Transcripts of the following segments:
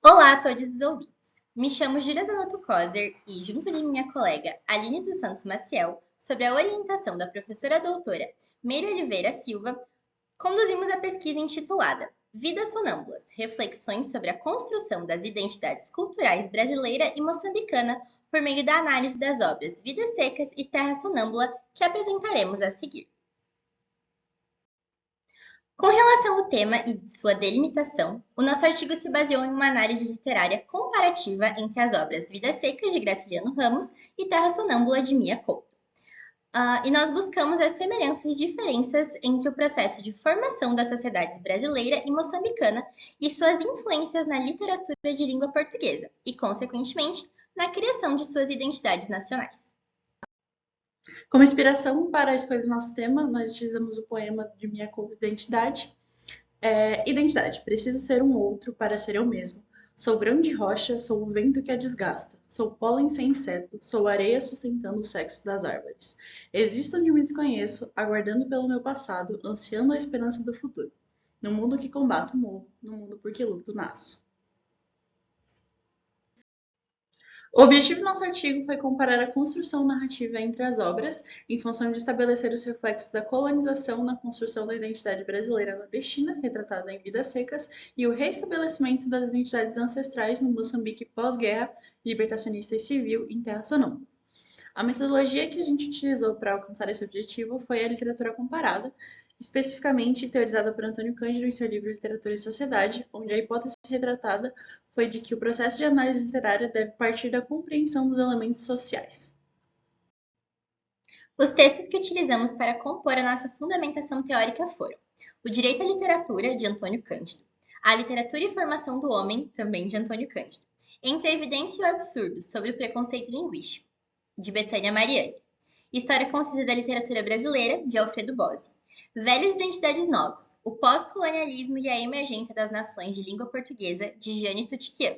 Olá a todos os ouvintes. Me chamo Júlia Zanotto Coser e, junto de minha colega Aline dos Santos Maciel, sob a orientação da professora doutora Meire Oliveira Silva, conduzimos a pesquisa intitulada Vidas Sonâmbulas, reflexões sobre a construção das identidades culturais brasileira e moçambicana por meio da análise das obras Vidas Secas e Terra Sonâmbula, que apresentaremos a seguir. Com relação ao tema e sua delimitação, o nosso artigo se baseou em uma análise literária comparativa entre as obras Vidas Secas, de Graciliano Ramos, e Terra Sonâmbula, de Mia Couto. E nós buscamos as semelhanças e diferenças entre o processo de formação das sociedades brasileira e moçambicana e suas influências na literatura de língua portuguesa e, consequentemente, na criação de suas identidades nacionais. Como inspiração para a escolha do nosso tema, nós utilizamos o poema de Mia Couto, Identidade. Identidade. Preciso ser um outro para ser eu mesmo. Sou grão de rocha, sou o vento que a desgasta. Sou pólen sem inseto, sou areia sustentando o sexo das árvores. Existo onde me desconheço, aguardando pelo meu passado, ansiando a esperança do futuro. No mundo que combato morro, no mundo por que luto nasço. O objetivo do nosso artigo foi comparar a construção narrativa entre as obras, em função de estabelecer os reflexos da colonização na construção da identidade brasileira nordestina, retratada em Vidas Secas, e o reestabelecimento das identidades ancestrais no Moçambique pós-guerra, libertacionista e civil, em Terra Sonâmbula. A metodologia que a gente utilizou para alcançar esse objetivo foi a literatura comparada, especificamente teorizada por Antônio Cândido em seu livro Literatura e Sociedade, onde a hipótese retratada foi de que o processo de análise literária deve partir da compreensão dos elementos sociais. Os textos que utilizamos para compor a nossa fundamentação teórica foram O Direito à Literatura, de Antônio Cândido, A Literatura e Formação do Homem, também de Antônio Cândido, Entre a Evidência e o Absurdo, sobre o Preconceito Linguístico, de Betânia Mariani, História Concisa da Literatura Brasileira, de Alfredo Bozzi, Velhas Identidades Novas, o Pós-Colonialismo e a Emergência das Nações de Língua Portuguesa, de Jane Tutiquian,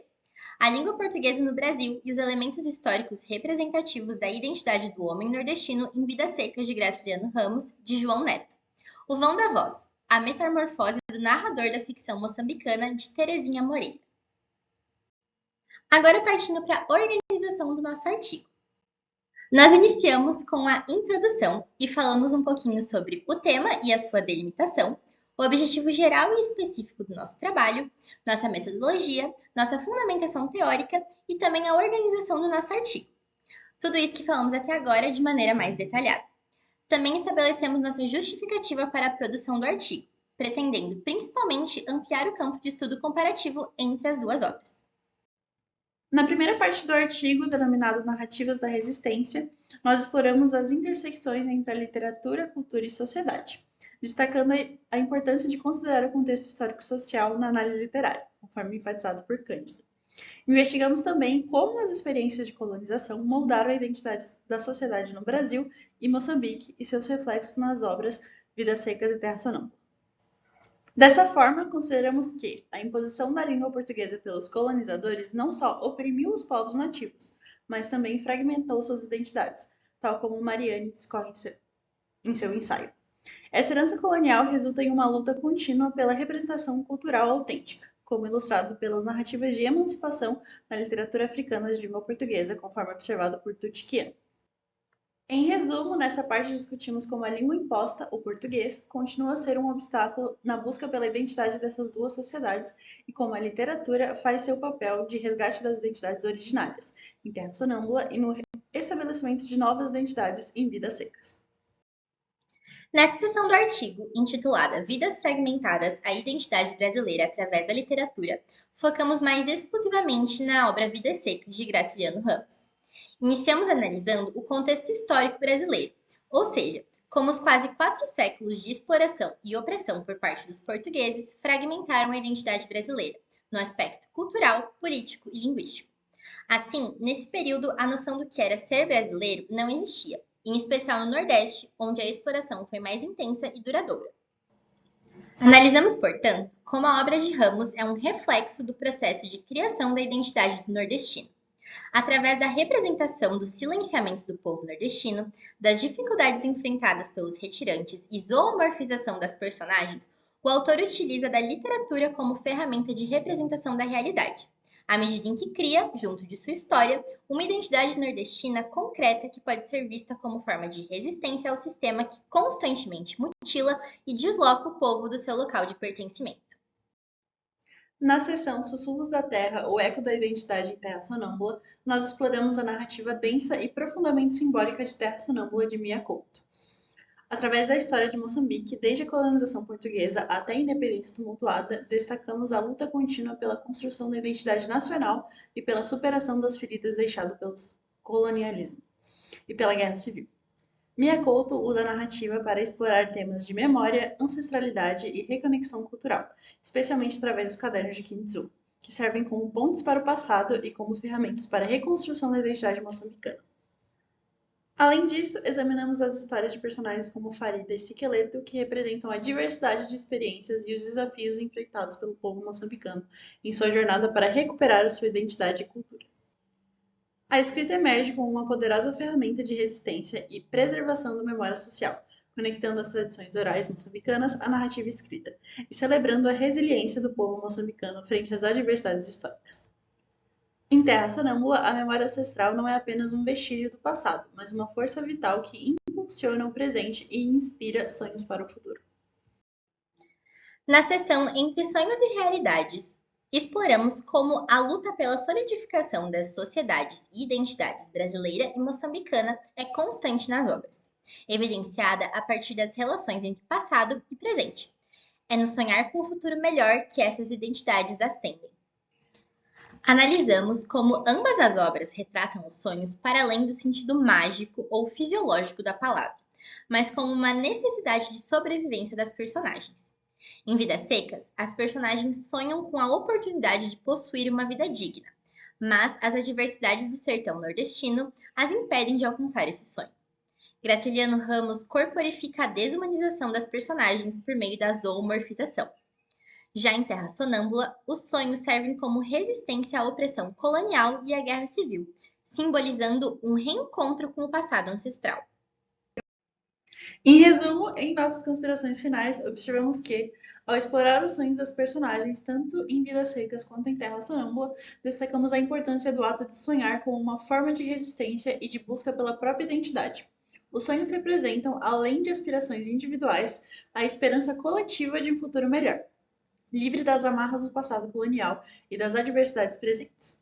A Língua Portuguesa no Brasil e os Elementos Históricos Representativos da Identidade do Homem Nordestino em Vidas Secas, de Graciliano Ramos, de João Neto, O Vão da Voz, A Metamorfose do Narrador da Ficção Moçambicana, de Terezinha Moreira. Agora partindo para a organização do nosso artigo. Nós iniciamos com a introdução e falamos um pouquinho sobre o tema e a sua delimitação, o objetivo geral e específico do nosso trabalho, nossa metodologia, nossa fundamentação teórica e também a organização do nosso artigo. Tudo isso que falamos até agora de maneira mais detalhada. Também estabelecemos nossa justificativa para a produção do artigo, pretendendo principalmente ampliar o campo de estudo comparativo entre as duas obras. Na primeira parte do artigo, denominado Narrativas da Resistência, nós exploramos as intersecções entre a literatura, cultura e sociedade, destacando a importância de considerar o contexto histórico-social na análise literária, conforme enfatizado por Cândido. Investigamos também como as experiências de colonização moldaram a identidade da sociedade no Brasil e Moçambique e seus reflexos nas obras Vidas Secas e Terra Sonâmbula. Dessa forma, consideramos que a imposição da língua portuguesa pelos colonizadores não só oprimiu os povos nativos, mas também fragmentou suas identidades, tal como Mariani discorre em seu ensaio. Essa herança colonial resulta em uma luta contínua pela representação cultural autêntica, como ilustrado pelas narrativas de emancipação na literatura africana de língua portuguesa, conforme observado por Tutiquian. Em resumo, nessa parte discutimos como a língua imposta, o português, continua a ser um obstáculo na busca pela identidade dessas duas sociedades e como a literatura faz seu papel de resgate das identidades originárias, em Terra Sonâmbula, e no estabelecimento de novas identidades em Vidas Secas. Nessa seção do artigo, intitulada Vidas Fragmentadas, a Identidade Brasileira através da Literatura, focamos mais exclusivamente na obra Vidas Secas, de Graciliano Ramos. Iniciamos analisando o contexto histórico brasileiro, ou seja, como os quase 4 séculos de exploração e opressão por parte dos portugueses fragmentaram a identidade brasileira, no aspecto cultural, político e linguístico. Assim, nesse período, a noção do que era ser brasileiro não existia, em especial no Nordeste, onde a exploração foi mais intensa e duradoura. Analisamos, portanto, como a obra de Ramos é um reflexo do processo de criação da identidade do nordestino. Através da representação do silenciamento do povo nordestino, das dificuldades enfrentadas pelos retirantes e zoomorfização das personagens, o autor utiliza da literatura como ferramenta de representação da realidade, à medida em que cria, junto de sua história, uma identidade nordestina concreta que pode ser vista como forma de resistência ao sistema que constantemente mutila e desloca o povo do seu local de pertencimento. Na seção Sussurros da Terra, o eco da identidade em Terra Sonâmbula, nós exploramos a narrativa densa e profundamente simbólica de Terra Sonâmbula de Mia Couto. Através da história de Moçambique, desde a colonização portuguesa até a independência tumultuada, destacamos a luta contínua pela construção da identidade nacional e pela superação das feridas deixadas pelo colonialismo e pela Guerra Civil. Mia Couto usa a narrativa para explorar temas de memória, ancestralidade e reconexão cultural, especialmente através dos cadernos de Kim Tzu, que servem como pontes para o passado e como ferramentas para a reconstrução da identidade moçambicana. Além disso, examinamos as histórias de personagens como Farida e Siqueleto, que representam a diversidade de experiências e os desafios enfrentados pelo povo moçambicano em sua jornada para recuperar a sua identidade e cultura. A escrita emerge como uma poderosa ferramenta de resistência e preservação da memória social, conectando as tradições orais moçambicanas à narrativa escrita e celebrando a resiliência do povo moçambicano frente às adversidades históricas. Em Terra Sonâmbula, a memória ancestral não é apenas um vestígio do passado, mas uma força vital que impulsiona o presente e inspira sonhos para o futuro. Na seção Entre Sonhos e Realidades, exploramos como a luta pela solidificação das sociedades e identidades brasileira e moçambicana é constante nas obras, evidenciada a partir das relações entre passado e presente. É no sonhar com o futuro melhor que essas identidades ascendem. Analisamos como ambas as obras retratam os sonhos para além do sentido mágico ou fisiológico da palavra, mas como uma necessidade de sobrevivência das personagens. Em Vidas Secas, as personagens sonham com a oportunidade de possuir uma vida digna, mas as adversidades do sertão nordestino as impedem de alcançar esse sonho. Graciliano Ramos corporifica a desumanização das personagens por meio da zoomorfização. Já em Terra Sonâmbula, os sonhos servem como resistência à opressão colonial e à guerra civil, simbolizando um reencontro com o passado ancestral. Em resumo, em nossas considerações finais, observamos que, ao explorar os sonhos das personagens, tanto em Vidas Secas quanto em Terra Sonâmbula, destacamos a importância do ato de sonhar como uma forma de resistência e de busca pela própria identidade. Os sonhos representam, além de aspirações individuais, a esperança coletiva de um futuro melhor, livre das amarras do passado colonial e das adversidades presentes.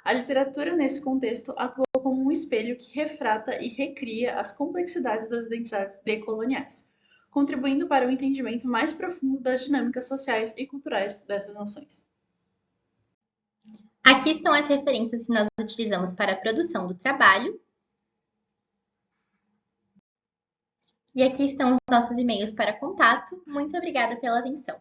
A literatura, nesse contexto, atua como um espelho que refrata e recria as complexidades das identidades decoloniais, contribuindo para o entendimento mais profundo das dinâmicas sociais e culturais dessas nações. Aqui estão as referências que nós utilizamos para a produção do trabalho. E aqui estão os nossos e-mails para contato. Muito obrigada pela atenção.